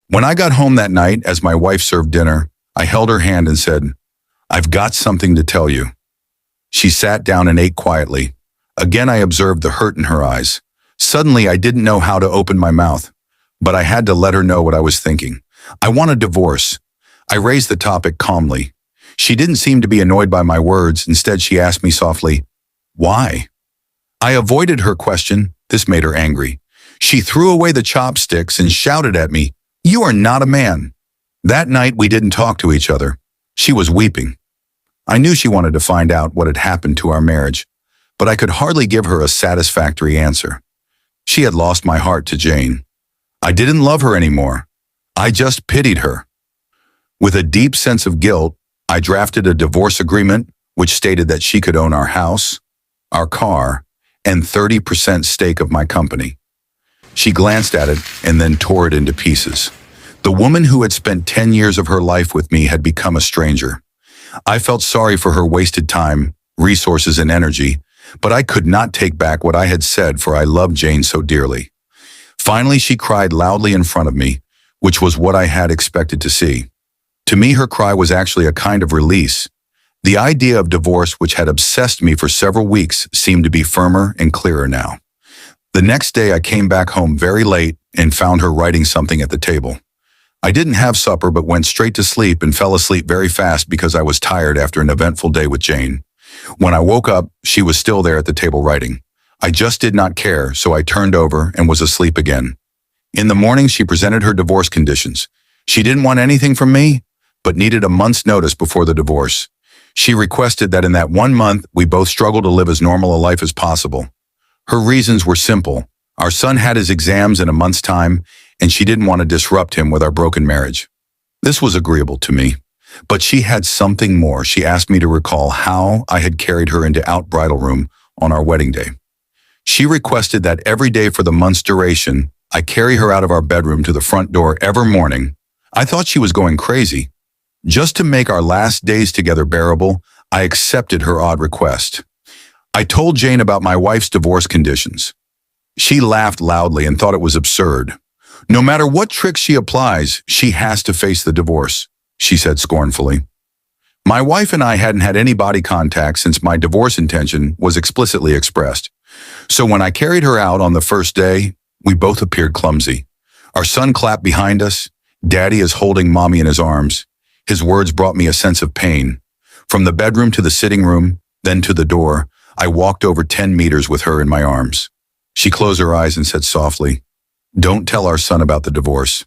When I got home that night, as my wife served dinner, I held her hand and said, "I've got something to tell you." She sat down and ate quietly. Again, I observed the hurt in her eyes. Suddenly, I didn't know how to open my mouth, but I had to let her know what I was thinking. I want a divorce. I raised the topic calmly. She didn't seem to be annoyed by my words. Instead, she asked me softly, "Why?" I avoided her question. This made her angry. She threw away the chopsticks and shouted at me, "You are not a man." That night, we didn't talk to each other. She was weeping. I knew she wanted to find out what had happened to our marriage, but I could hardly give her a satisfactory answer. She had lost my heart to Jane. I didn't love her anymore. I just pitied her. With a deep sense of guilt, I drafted a divorce agreement which stated that she could own our house, our car, and 30% stake of my company. She glanced at it and then tore it into pieces. The woman who had spent 10 years of her life with me had become a stranger. I felt sorry for her wasted time, resources, and energy, but I could not take back what I had said, for I loved Jane so dearly. Finally, she cried loudly in front of me, which was what I had expected to see. To me, her cry was actually a kind of release. The idea of divorce, which had obsessed me for several weeks, seemed to be firmer and clearer now. The next day, I came back home very late and found her writing something at the table. I didn't have supper but went straight to sleep and fell asleep very fast because I was tired after an eventful day with Jane. When I woke up, she was still there at the table writing. I just did not care, so I turned over and was asleep again. In the morning, she presented her divorce conditions. She didn't want anything from me, but needed a month's notice before the divorce. She requested that in that 1 month, we both struggle to live as normal a life as possible. Her reasons were simple. Our son had his exams in a month's time, and she didn't want to disrupt him with our broken marriage. This was agreeable to me. But she had something more. She asked me to recall how I had carried her into our bridal room on our wedding day. She requested that every day for the month's duration, I carry her out of our bedroom to the front door every morning. I thought she was going crazy. Just to make our last days together bearable, I accepted her odd request. I told Jane about my wife's divorce conditions. She laughed loudly and thought it was absurd. "No matter what tricks she applies, she has to face the divorce," she said scornfully. My wife and I hadn't had any body contact since my divorce intention was explicitly expressed. So when I carried her out on the first day, we both appeared clumsy. Our son clapped behind us. Daddy is holding Mommy in his arms. His words brought me a sense of pain. From the bedroom to the sitting room, then to the door, I walked over 10 meters with her in my arms. She closed her eyes and said softly, "Don't tell our son about the divorce."